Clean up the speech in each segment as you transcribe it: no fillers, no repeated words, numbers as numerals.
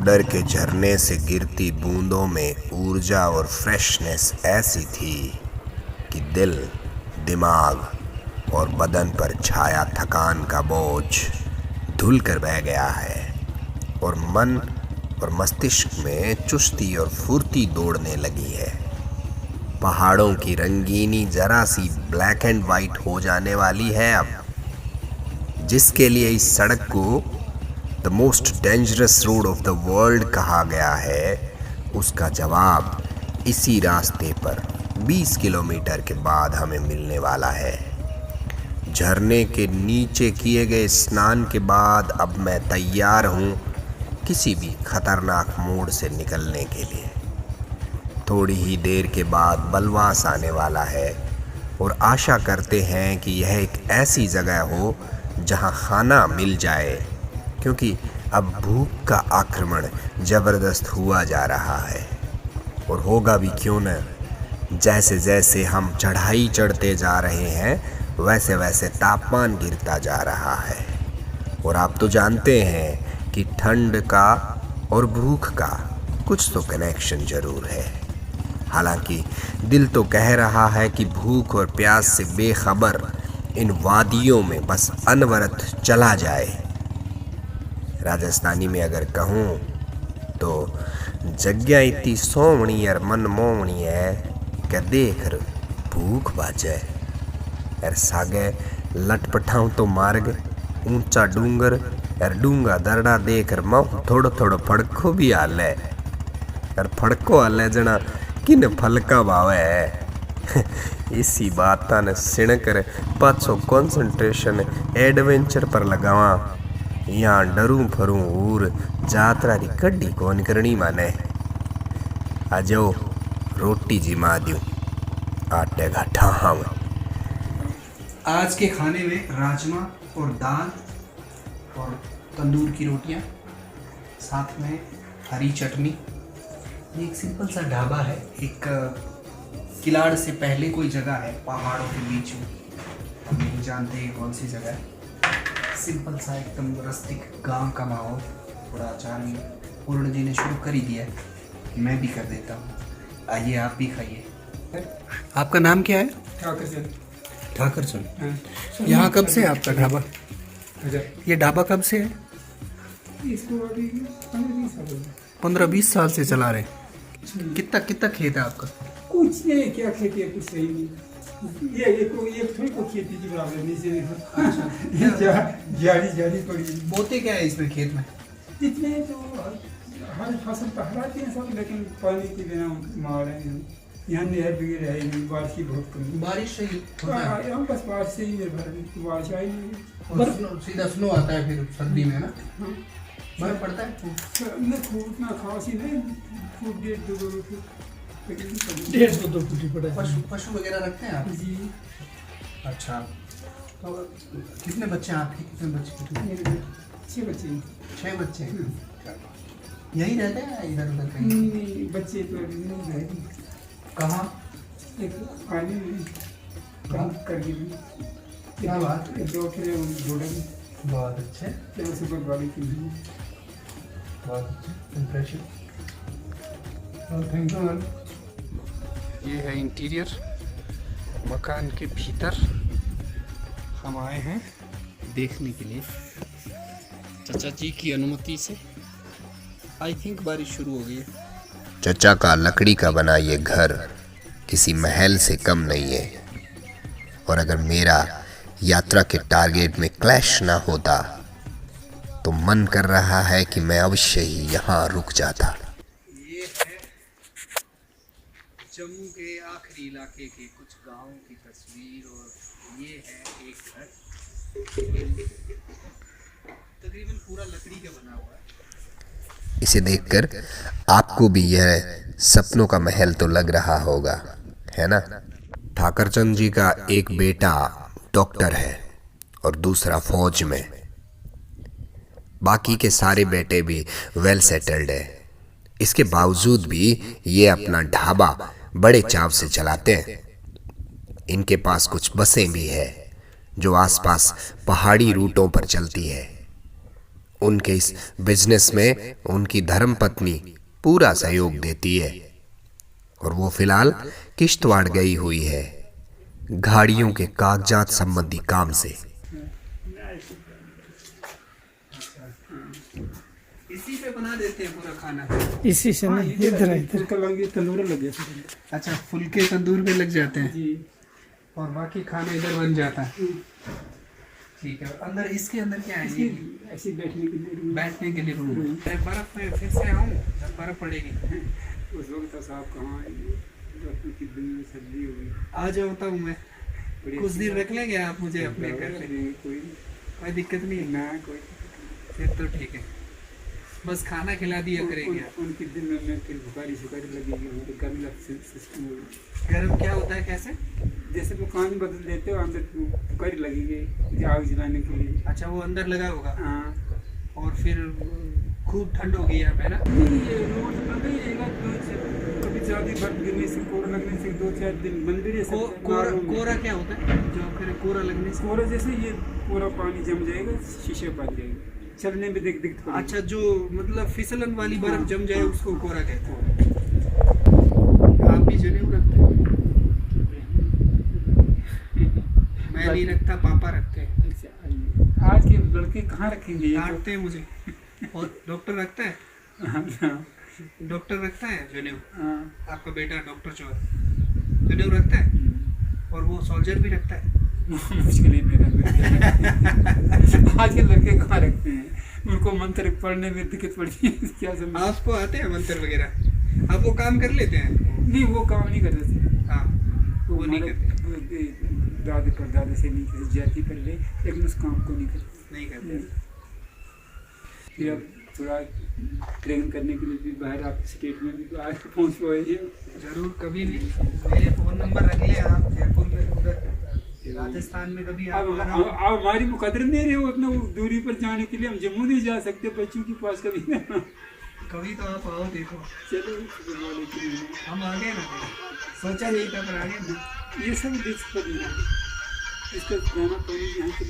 Powder के झरने से गिरती बूंदों में ऊर्जा और फ्रेशनेस ऐसी थी कि दिल, दिमाग और बदन पर छाया थकान का बोझ धुल कर बह गया है और मन और मस्तिष्क में चुस्ती और फुर्ती दौड़ने लगी है। पहाड़ों की रंगीनी जरा सी ब्लैक एंड वाइट हो जाने वाली है अब। जिसके लिए इस सड़क को the most dangerous road of the world कहा गया है, उसका जवाब इसी रास्ते पर 20 किलोमीटर के बाद हमें मिलने वाला है। झरने के नीचे किए गए स्नान के बाद अब मैं तैयार हूँ किसी भी खतरनाक मोड़ से निकलने के लिए। थोड़ी ही देर के बाद बलवास आने वाला है और आशा करते हैं कि यह एक ऐसी जगह हो जहां खाना मिल जाए, क्योंकि अब भूख का आक्रमण ज़बरदस्त हुआ जा रहा है। और होगा भी क्यों न, जैसे जैसे हम चढ़ाई चढ़ते जा रहे हैं वैसे वैसे तापमान गिरता जा रहा है। और आप तो जानते हैं कि ठंड का और भूख का कुछ तो कनेक्शन ज़रूर है। हालांकि दिल तो कह रहा है कि भूख और प्यास से बेखबर इन वादियों में बस अनवरत चला जाए। राजस्थानी में अगर कहूँ तो जग्या इतनी सोवनी और मन मोवनी है कि देख भूख बाजे। यार सागे लटपटाऊँ तो मार्ग, ऊंचा डूंगर यार डूंगा दरड़ा देख माँ थोड़ो थोड़ो फड़को भी हाल है। यार फड़को हाल है जना किन फलका भावे है। इसी बात ने सिण कर पाछो कॉन्सेंट्रेशन एडवेंचर पर लगावा। यहाँ डरूं फरूं और जात्रा री कड्डी कौन करनी माने। आ जाओ रोटी जिमा दूं आटे का ठाम। आज के खाने में राजमा और दाल और तंदूर की रोटियां, साथ में हरी चटनी। ये एक सिंपल सा ढाबा है, एक किलाड़ से पहले कोई जगह है पहाड़ों के बीच में, हम नहीं जानते ये कौन सी जगह है। सिंपल सा एकदम रस्टिक गांव का माहौल। थोड़ा अचानक पूर्ण जी ने शुरू कर ही दिया है, मैं भी कर देता हूँ। आइए आप भी खाइए। आपका नाम क्या है? ठाकर चंद। ठाकर चंद। यहाँ कब से है आपका ढाबा? ये ढाबा कब से है? इसको अभी 15-20 साल हो गए। 15-20 साल से चला रहे। कितना खेत है आपका? कुछ नहीं, क्या खेती है, कुछ सही नहीं। ये थोड़ी को खेती की बराबर नीचे देखो। जारी पड़ी। बोते क्या है इसमें खेत में? इतने तो हर फसल पहराते हैं सब, लेकिन पानी के बिना मार रहे हैं। यहाँ नहर वगैरह है नहीं, बारिश की बहुत कमी। बारिश से ही हम बस बारिश से ही निर्भर है, बारिश आई नहीं। सीधा स्नो आता है फिर सर्दी में ना? बर्फ पड़ता है? नहीं, उतना खास ही नहीं, फुट 1.5-2 फुट। 1.5-2 फुट पड़ा है। पशु वगैरह रखते हैं आप? जी। अच्छा, तो कितने बच्चे हैं आपके? कितने बच्चे? 6 बच्चे। 6 बच्चे यही रहते हैं इधर उधर कहीं? नहीं, बच्चे तो नहीं रहते। कहाँ? एक पानी में काम करके भी। क्या बात? 2 फिर जोड़े में। बहुत अच्छे। क्या सुपर वाली की भी। बहुत अच्छे, इम्प्रेसिव। Thank you ma'am. ये है इंटीरियर मकान के भीतर। हम आए हैं देखने के लिए। चाचा जी की अनुमति से आई थिंक बारिश शुरू हो गई है। चचा का लकड़ी का बना ये घर किसी महल से कम नहीं है। और अगर मेरा यात्रा के टारगेट में क्लैश ना होता तो मन कर रहा है कि मैं अवश्य ही यहाँ रुक जाता। ये है जम्मू के आखिरी इलाके के कुछ गांवों की तस्वीर, और ये है एक घर तकरीबन पूरा लकड़ी का बना हुआ है। इसे देखकर आपको भी यह सपनों का महल तो लग रहा होगा, है ना? ठाकरचंद जी का एक बेटा डॉक्टर है और दूसरा फौज में। बाकी के सारे बेटे भी वेल सेटल्ड है। इसके बावजूद भी ये अपना ढाबा बड़े चाव से चलाते हैं। इनके पास कुछ बसें भी है जो आसपास पहाड़ी रूटों पर चलती है उनके इस बिजनेस में उनकी धर्मपत्नी पूरा सहयोग देती है और वो फिलहाल किश्तवाड़ गई हुई है गाड़ियों के कागजात संबंधी काम से। इसी पे बना देते हैं पूरा खाना। इसी से नहीं, इधर इधर फुल्का लग गया, तंदूर लग गया। अच्छा, फुलके तंदूर पे लग जाते हैं जी। और बाकी खाना इधर बन जाता है। ठीक है। अंदर इसके अंदर क्या है? ये ऐसे बैठने के लिए बैठने के लिए रूम है। मैं बर्फ में फिर से आऊँ जब बर्फ पड़ेगी। उस वक्त तो साहब कहाँ आएंगे, डॉक्टर की दिन में सर्दी होगी। आ जाता हूँ मैं, कुछ दिन रख लेंगे आप मुझे अपने घर पे, कोई दिक्कत नहीं है ना, कोई फिर तो ठीक है। बस खाना खिला दिया करेंगे आप। उनके दिन में फिर बुखारी सुखारी लगेगी, उनको गर्मी सिस्टम होगी। गर्म क्या होता है कैसे? जैसे वो पानी बदल देते हो, अंदर बुखारी लगेगी आग जलाने के लिए। अच्छा, वो अंदर लगा होगा। हाँ, और फिर खूब ठंड होगी यहाँ पे ना? ये रोज बंद ही रहेगा, कभी ज़्यादा बर्फ गिरने से, कोहरा लगने से 2-4 दिन बंद भी रह सकता है। कोहरा क्या होता है जो फिर कोहरा लगने से? कोहरा जैसे ये पूरा पानी जम जाएगा, शीशे बन जाएगा, चलने में दिक्कत पड़ेगी। अच्छा, जो मतलब फिसलन वाली बर्फ जम जाए उसको कोहरा कहते हैं। आप भी जनेऊ रखते हैं? मैं नहीं रखता, पापा रखते हैं। आज के लड़के कहाँ रखेंगे ये? डांटते हैं मुझे। और डॉक्टर रखता है? हाँ, डॉक्टर रखता है जनेऊ? हाँ। आपका बेटा डॉक्टर जो है जनेऊ रखता है? और वो सोल्जर भी रखता है? मुश्किल ही मेरा आज के लड़के कहाँ रखते हैं, उनको मंत्र पढ़ने में दिक्कत पड़ती है। क्या समझ? आपको आते हैं मंत्र वगैरह? आप वो काम कर लेते हैं? नहीं, वो काम नहीं कर रहे। हाँ, वो नहीं करते। दादे पर दादे से नहीं कर जाती कर ले, लेकिन उस काम को नहीं करते। नहीं करते। फिर अब थोड़ा ट्रेन करने के लिए भी बाहर आप स्टेट में भी बाहर पहुँच पाए। जरूर, कभी भी मेरे फ़ोन नंबर रख ले आप। जयपुर में, उधर राजस्थान में कभी आप अब हमारी मुकदर नहीं रहे उतना दूरी पर जाने के लिए, हम जम्मू नहीं जा सकते बच्चों के पास कभी। कभी तो आप आओ, देखो। चलो, हम आ गए ना, सोचा नहीं था पर आ गए ना। ये सब दिक्कत नहीं है, इसका गाना पानी यहाँ के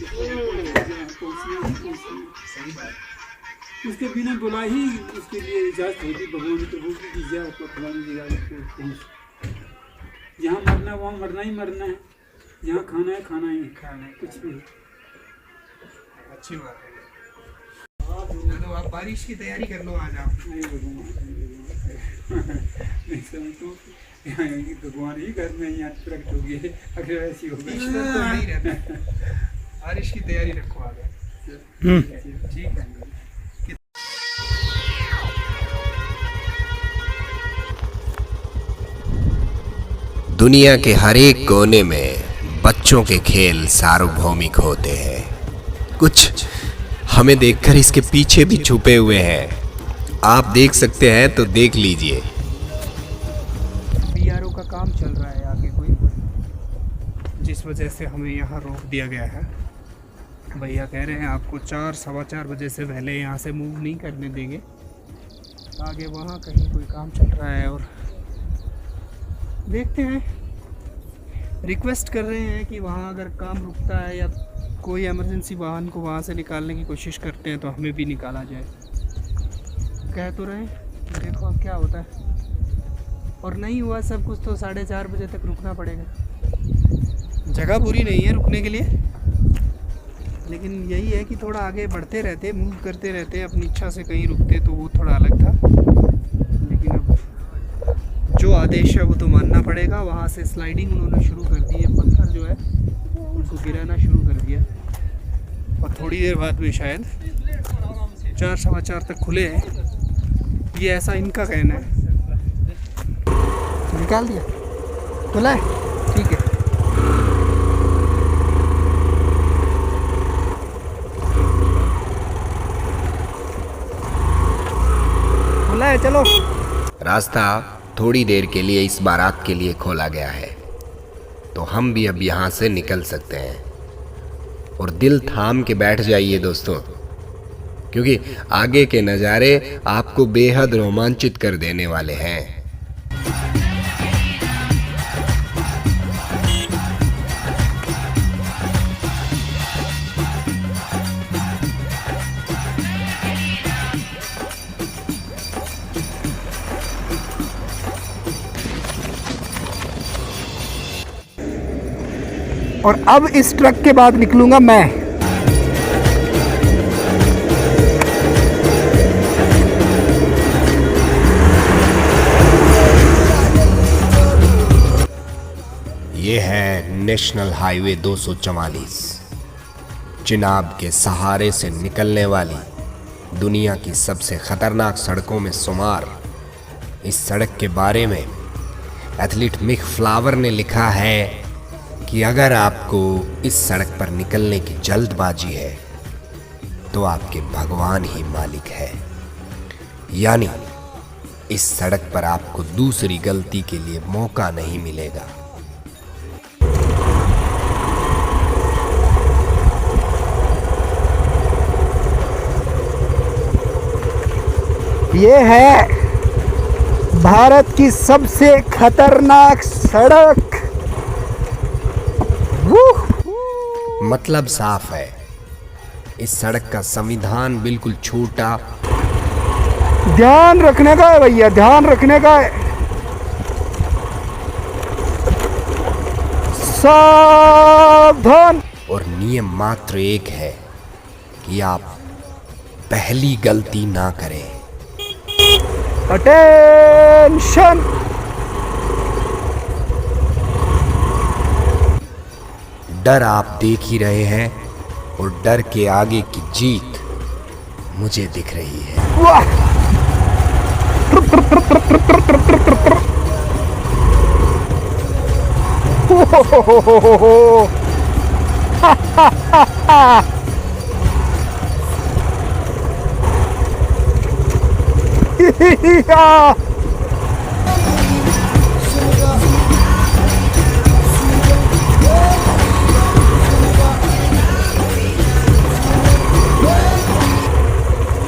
पहुँचना। सही बात। उसके बिना बुला ही उसके लिए इजाज़त होती भगवान को, वो भी जा आपको फलानी जगह पहुँच। जहाँ मरना वहाँ मरना ही मरना है, जहाँ खाना है खाना ही खाना है, कुछ भी। अच्छी बात है। चलो, आप बारिश की तैयारी कर लो आज आप। नहीं भगवान ही घर में यहाँ प्रकट हो गए, अगर ऐसी हो गई ईश्वर तो नहीं रहता है। बारिश की तैयारी रखो आगे। ठीक है। दुनिया के हर एक कोने में बच्चों के खेल सार्वभौमिक होते हैं। कुछ हमें देखकर इसके पीछे भी छुपे हुए हैं। आप देख सकते हैं तो देख लीजिए। बीआरओ का काम चल रहा है आगे कोई, जिस वजह से हमें यहाँ रोक दिया गया है। भैया कह रहे हैं आपको 4-4:15 बजे से पहले यहाँ से मूव नहीं करने देंगे। आगे वहाँ कहीं कोई काम चल रहा है और देखते हैं। रिक्वेस्ट कर रहे हैं कि वहाँ अगर काम रुकता है या कोई इमरजेंसी वाहन को वहाँ से निकालने की कोशिश करते हैं तो हमें भी निकाला जाए। कह तो रहे हैं, देखो अब क्या होता है। और नहीं हुआ सब कुछ तो 4:30 बजे तक रुकना पड़ेगा। जगह पूरी नहीं है रुकने के लिए, लेकिन यही है कि थोड़ा आगे बढ़ते रहते, मूव करते रहते, अपनी इच्छा से कहीं रुकते तो वो थोड़ा अलग था। लेकिन अब जो आदेश है वो तो मानना पड़ेगा। वहाँ से स्लाइडिंग उन्होंने शुरू कर दी है, पत्थर जो है उसको गिराना शुरू कर दिया और थोड़ी देर बाद में शायद 4-4:15 तक खुले हैं, ये ऐसा इनका कहना है। निकाल दिया, खुला है, ठीक है। खुला है, चलो। रास्ता थोड़ी देर के लिए इस बारात के लिए खोला गया है, तो हम भी अब यहाँ से निकल सकते हैं। और दिल थाम के बैठ जाइए दोस्तों, क्योंकि आगे के नज़ारे आपको बेहद रोमांचित कर देने वाले हैं। और अब इस ट्रक के बाद निकलूंगा मैं। ये है नेशनल हाईवे 244, चिनाब के सहारे से निकलने वाली दुनिया की सबसे खतरनाक सड़कों में शुमार। इस सड़क के बारे में एथलीट मिक फ्लावर ने लिखा है कि अगर आपको इस सड़क पर निकलने की जल्दबाजी है तो आपके भगवान ही मालिक है, यानी इस सड़क पर आपको दूसरी गलती के लिए मौका नहीं मिलेगा। ये है भारत की सबसे खतरनाक सड़क। मतलब साफ है, इस सड़क का संविधान बिल्कुल छोटा। ध्यान रखने का है भैया, ध्यान रखने का है। सावधान। और नियम मात्र एक है कि आप पहली गलती ना करें। अटेंशन। डर आप देख ही रहे हैं और डर के आगे की जीत मुझे दिख रही है। वाह।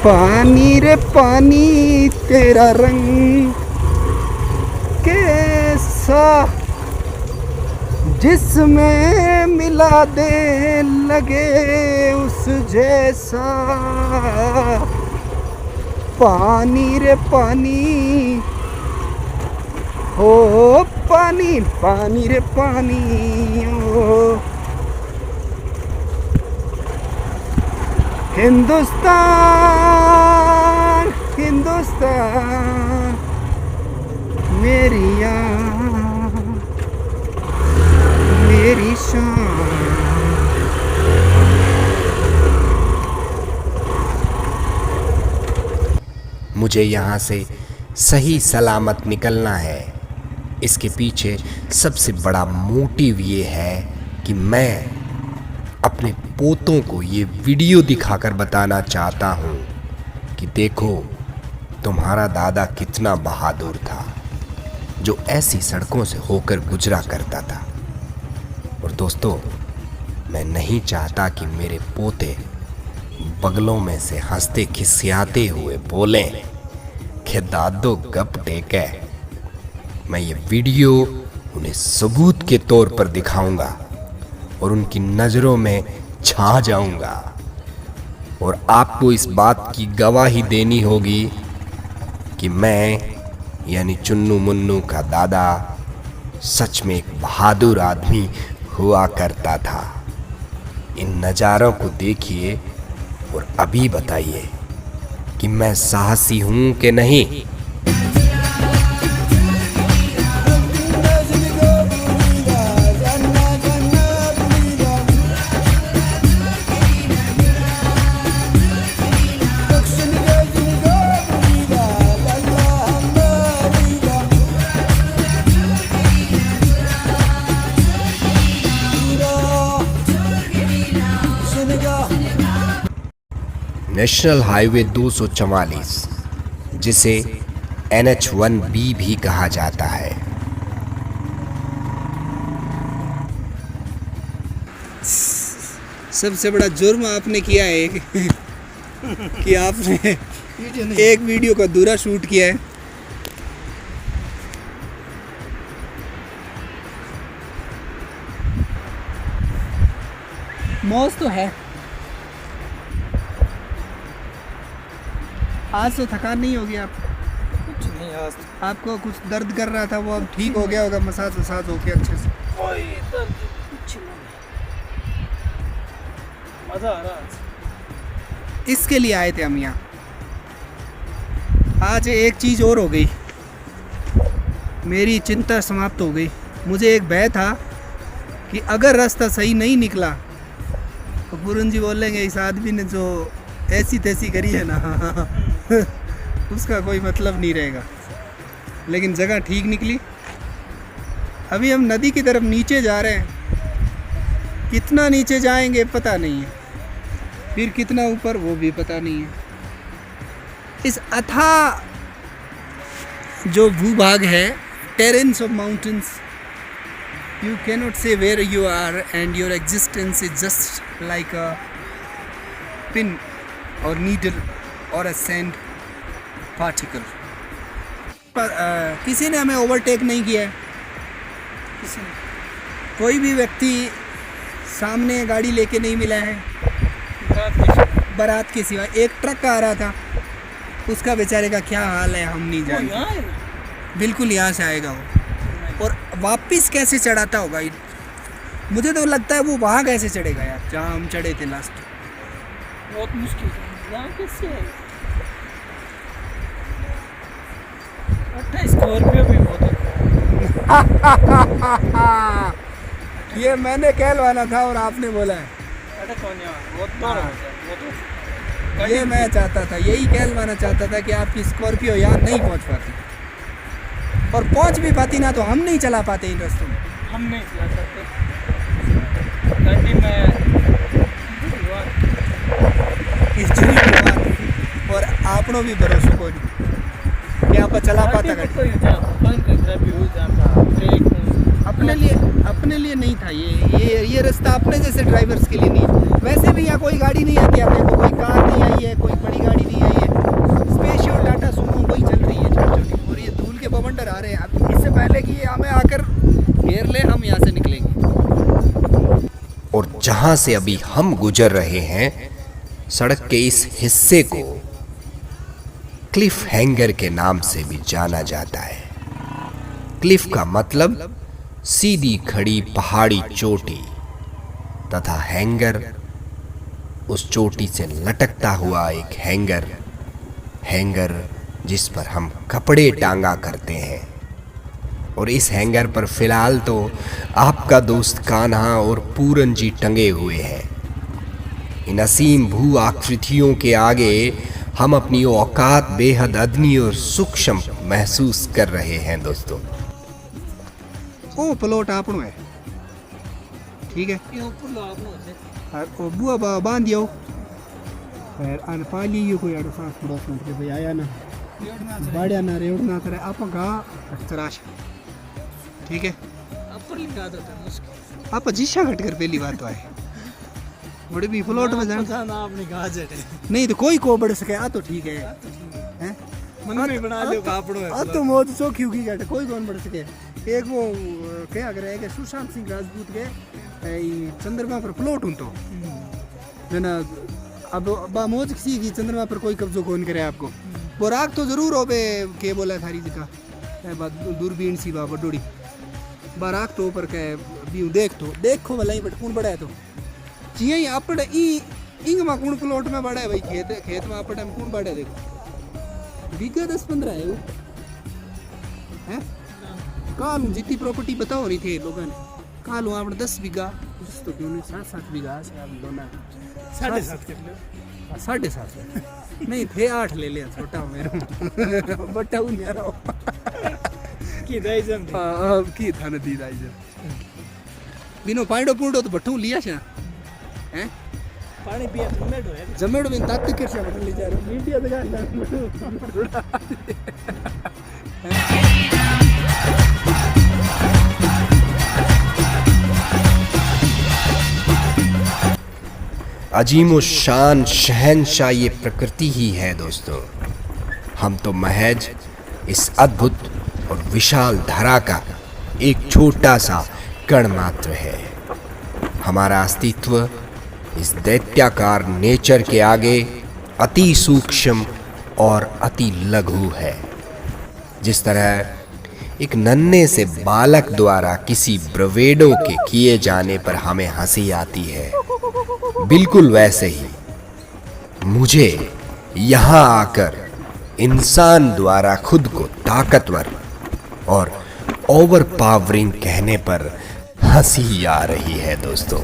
पानी रे पानी तेरा रंग कैसा, जिसमें मिला दे लगे उस जैसा। पानी रे पानी, हो पानी पानी रे पानी ओ। हिंदुस्तान हिंदुस्तान मेरी आन मेरी शान। मुझे यहाँ से सही सलामत निकलना है। इसके पीछे सबसे बड़ा मोटिव ये है कि मैं अपने पोतों को ये वीडियो दिखाकर बताना चाहता हूँ कि देखो तुम्हारा दादा कितना बहादुर था, जो ऐसी सड़कों से होकर गुजरा करता था। और दोस्तों, मैं नहीं चाहता कि मेरे पोते बगलों में से हंसते खिसियाते हुए बोलें कि दादो गप टेके। मैं ये वीडियो उन्हें सबूत के तौर पर दिखाऊंगा और उनकी नज़रों में छा जाऊंगा। और आपको इस बात की गवाही देनी होगी कि मैं यानी चुन्नू मुन्नू का दादा सच में एक बहादुर आदमी हुआ करता था। इन नज़ारों को देखिए और अभी बताइए कि मैं साहसी हूं कि नहीं। नेशनल हाईवे 244, जिसे NH1B भी कहा जाता है, सबसे बड़ा जुर्म आपने किया है कि आपने एक वीडियो का अधूरा शूट किया है। मौज तो है। आज तो थकान नहीं होगी आप? कुछ नहीं, आज आपको कुछ दर्द कर रहा था, वो अब ठीक हो गया होगा, मसाज वसाज हो गया अच्छे से? कोई दर्द कुछ नहीं। मजा आ रहा है। इसके लिए आए थे हम यहाँ। आज एक चीज़ और हो गई, मेरी चिंता समाप्त हो गई। मुझे एक भय था कि अगर रास्ता सही नहीं निकला तो पूरन जी बोलेंगे इस आदमी ने जो ऐसी तैसी करी है ना उसका कोई मतलब नहीं रहेगा। लेकिन जगह ठीक निकली। अभी हम नदी की तरफ नीचे जा रहे हैं, कितना नीचे जाएंगे पता नहीं है, फिर कितना ऊपर वो भी पता नहीं है। इस अथाह जो भूभाग है, terrains of mountains, you cannot say where you are and your existence is just like a pin or needle or a sand particle. पर किसी ने हमें ओवरटेक नहीं किया है, किसी ने, कोई भी व्यक्ति सामने गाड़ी लेके नहीं मिला है बारात के सिवा। एक ट्रक आ रहा था, उसका बेचारे का क्या हाल है हम नहीं जानते। बिल्कुल यहाँ से आएगा वो, और वापस कैसे चढ़ाता होगा। मुझे तो लगता है वो वहाँ कैसे चढ़ेगा यार, जहाँ हम चढ़े थे लास्ट। बहुत मुश्किल है यहाँ कैसे है। 28 स्कॉर्पियो भी बहुत है। ये मैंने कहलवाना था और आपने बोला है। अरे कौन है वो तो वो तो ये मैं चाहता था, यही कहलवाना चाहता था कि आपकी स्कॉर्पियो यहाँ नहीं पहुँच पाती, और पहुँच भी पाती ना तो हम नहीं चला पाते इन रास्तों में। हम नहीं चला सकते गाड़ी में। इस जुड़ी की बात, और आपनो भी भरोसा कोई नहीं कि आप चला पाता गाड़ी। अपने लिए नहीं था ये रास्ता अपने जैसे ड्राइवर्स के लिए नहीं है। वैसे भी यहाँ कोई गाड़ी नहीं आती अपने को, कोई कार नहीं आई है, कोई बड़ी गाड़ी नहीं आई है। स्पेशल टाटा सुमो वही चल रही है छोटी छोटी, और ये धूल के बवंडर आ रहे हैं। अब इससे पहले कि ये हमें आकर घेर ले, हम यहाँ से निकलेंगे। और जहां से अभी हम गुजर रहे हैं, सड़क के इस हिस्से को क्लिफ हैंगर के नाम से भी जाना जाता है। क्लिफ का मतलब सीधी खड़ी पहाड़ी चोटी, तथा हैंगर उस चोटी से लटकता हुआ एक हैंगर जिस पर हम कपड़े टांगा करते हैं। और इस हैंगर पर फिलहाल तो आपका दोस्त कान्हा और पूरन जी टंगे हुए हैं। इन असीम भू आकृतियों के आगे हम अपनी औकात बेहद अदनी और सूक्ष्म महसूस कर रहे हैं दोस्तों। ओ प्लॉट आपनो है, ठीक है। और ओ बुआ बांध दियो, फिर अन पाली यो कोई अड़ सांस थोड़ा सुन के भाई आया ना बाड़िया ना रेवड़ ना करे आप गा तराश, ठीक है। आप जीशा घट कर पहली बात तो आए बड़े भी प्लॉट में जाना आपने कहा जटे नहीं तो कोई को बढ़ सके आ तो ठीक है, हैं मन में बना दो कापड़ो है। अब तो मौत सो क्यों की घट कोई कौन बढ़ सके। एक वो क्या कर रहा है कि सुशांत सिंह राजपूत के चंद्रमा पर प्लॉट हूँ तो है ना। अब बामोज किसी की चंद्रमा पर कोई कब्जो कौन करे आपको। वो राग तो जरूर हो पे के बोला थारी जगह दूरबीन सी बाबा डोड़ी बाराक तो ऊपर के भी देखो भला ही बट कौन बड़ा है तो जिये ही अपने इंग में कौन प्लॉट में बड़ा है भाई खेत में अपने कौन बड़ा है देखो बीघा 10-15 है वो हैं। काल जितनी प्रॉपर्टी बताओ नहीं थे लोगों ने काल वहाँ पर 10 बीघा तो क्यों नहीं 7-7 बीघा से आप दोनों 7.5 नहीं थे 8 ले लिया छोटा मेरे बट्टा नहीं आ रहा की दाइजम की था न दी दाइजम बिनो पाइडो पुंडो तो बट्टू लिया छा हैं पानी पिया जमेडो है जमेडो बिन तक कर छा बटन ले जा रहा मीडिया दगा अजीमो शान शहनशाह ये प्रकृति ही है दोस्तों। हम तो महज इस अद्भुत और विशाल धरा का एक छोटा सा कण मात्र है। हमारा अस्तित्व इस दैत्याकार नेचर के आगे अति सूक्ष्म और अति लघु है। जिस तरह एक नन्हे से बालक द्वारा किसी ब्रवेडो के किए जाने पर हमें हंसी आती है, बिल्कुल वैसे ही मुझे यहाँ आकर इंसान द्वारा खुद को ताकतवर और ओवर पावरिंग कहने पर हंसी आ रही है दोस्तों।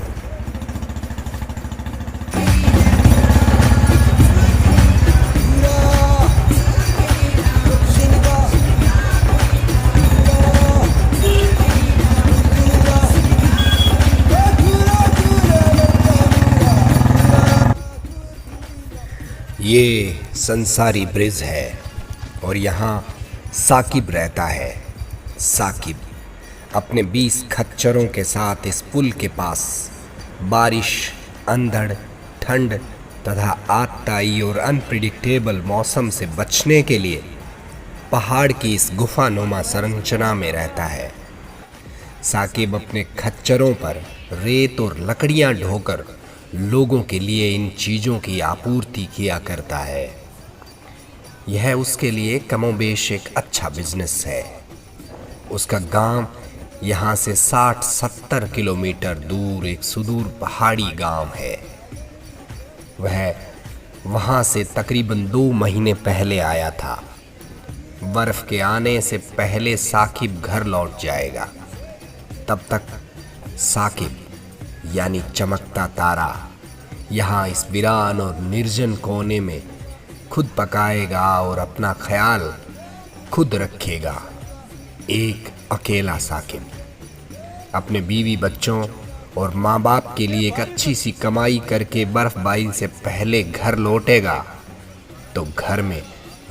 ये संसारी ब्रिज है और यहाँ साकिब रहता है। साकिब अपने 20 खच्चरों के साथ इस पुल के पास बारिश, अंधड़, ठंड तथा आतताई और अनप्रिडिक्टेबल मौसम से बचने के लिए पहाड़ की इस गुफानुमा संरचना में रहता है। साकिब अपने खच्चरों पर रेत और लकड़ियां ढोकर लोगों के लिए इन चीज़ों की आपूर्ति किया करता है। यह उसके लिए कमोबेश एक अच्छा बिजनेस है। उसका गांव यहाँ से 60-70 किलोमीटर दूर एक सुदूर पहाड़ी गांव है। वह वहाँ से तकरीबन 2 महीने पहले आया था। बर्फ़ के आने से पहले साकिब घर लौट जाएगा। तब तक साकिब यानी चमकता तारा यहाँ इस वीरान और निर्जन कोने में खुद पकाएगा और अपना ख्याल खुद रखेगा। एक अकेला साकिब अपने बीवी बच्चों और माँ बाप के लिए एक अच्छी सी कमाई करके बर्फबारी से पहले घर लौटेगा तो घर में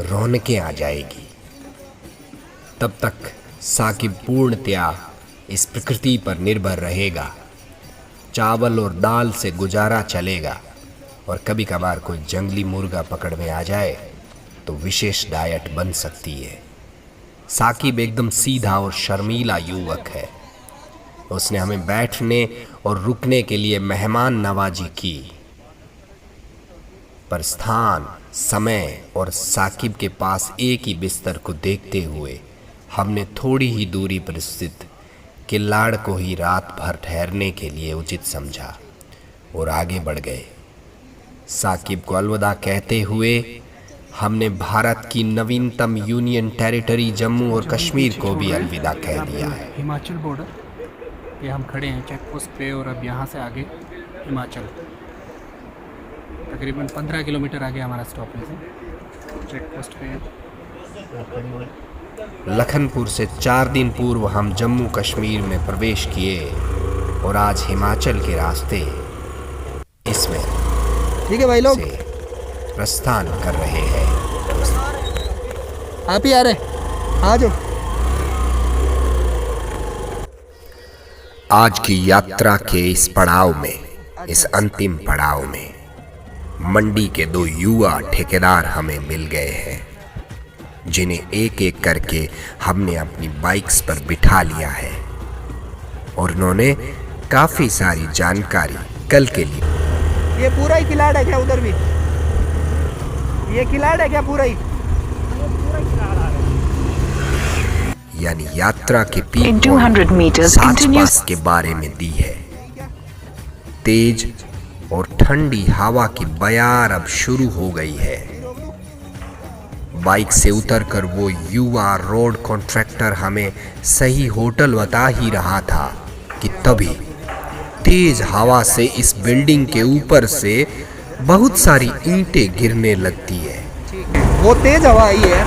रौनकें आ जाएगी। तब तक साकिब पूर्णतया इस प्रकृति पर निर्भर रहेगा। चावल और दाल से गुजारा चलेगा और कभी कभार कोई जंगली मुर्गा पकड़ में आ जाए तो विशेष डाइट बन सकती है। साकिब एकदम सीधा और शर्मीला युवक है। उसने हमें बैठने और रुकने के लिए मेहमान नवाजी की, पर स्थान, समय और साकिब के पास एक ही बिस्तर को देखते हुए हमने थोड़ी ही दूरी पर स्थित किल्लाड़ को ही रात भर ठहरने के लिए उचित समझा और आगे बढ़ गए। साकिब को अलविदा कहते हुए हमने भारत की नवीनतम यूनियन टेरिटरी जम्मू और कश्मीर को भी अलविदा कह दिया है। हिमाचल बॉर्डर पे हम खड़े हैं चेक पोस्ट पे, और अब यहाँ से आगे हिमाचल तकरीबन 15 किलोमीटर आगे हमारा स्टॉपेज है। चेक पोस्ट पे लखनपुर से 4 दिन पूर्व हम जम्मू कश्मीर में प्रवेश किए और आज हिमाचल के रास्ते इसमें ठीक है भाई लोग, से प्रस्थान कर रहे हैं। आप ही आ रहे, आ जाओ। आज की यात्रा के इस पड़ाव में, इस अंतिम पड़ाव में मंडी के 2 युवा ठेकेदार हमें मिल गए हैं, जिन्हें एक एक करके हमने अपनी बाइक्स पर बिठा लिया है और उन्होंने काफ़ी सारी जानकारी कल के लिए। ये पूरा ही किलाड़ है क्या? उधर भी ये किलाड़ है क्या? पूरा ही यानी यात्रा के पीक In 200 meters, पास के बारे में दी है। तेज और ठंडी हवा की बयार अब शुरू हो गई है। बाइक से उतरकर वो युवा रोड कॉन्ट्रैक्टर हमें सही होटल बता ही रहा था कि तभी तेज हवा से इस बिल्डिंग के ऊपर से बहुत सारी ईंटें गिरने लगती है। वो तेज हवा आई है।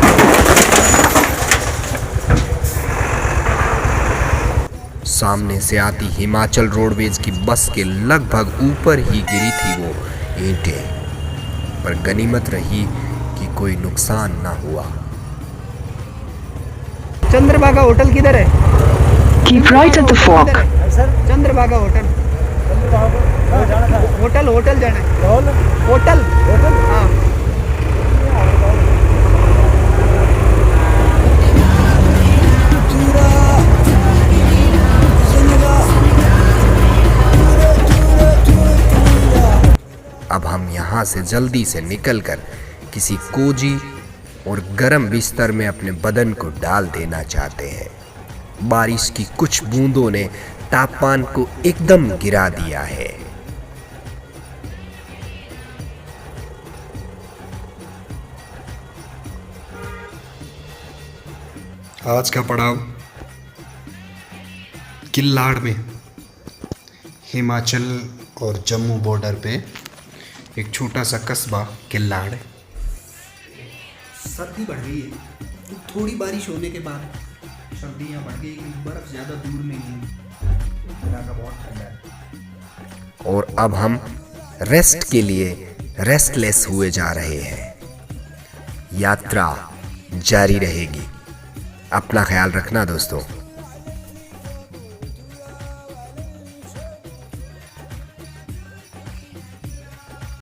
सामने से आती हिमाचल रोडवेज की बस के लगभग ऊपर ही गिरी थी वो ईंटें, पर गनीमत रही कि कोई नुकसान ना हुआ। चंद्रभागा होटल किधर है? keep right at the fork. Chandrabhaga hotel, hotel hotel जाना है। होटल हाँ। अब हम यहाँ से जल्दी से निकलकर किसी कोजी और गर्म बिस्तर में अपने बदन को डाल देना चाहते हैं। बारिश की कुछ बूंदों ने तापमान को एकदम गिरा दिया है। आज का पड़ाव किल्लाड़ में, हिमाचल और जम्मू बॉर्डर पे एक छोटा सा कस्बा किल्लाड़। सर्दी बढ़ गई है, तो थोड़ी बारिश होने के बाद सर्दियाँ बढ़ गई, बर्फ़ ज़्यादा दूर नहीं है, इलाका बहुत ठंडा है। और अब हम रेस्ट के लिए रेस्टलेस हुए जा रहे हैं। यात्रा जारी रहेगी। अपना ख्याल रखना दोस्तों।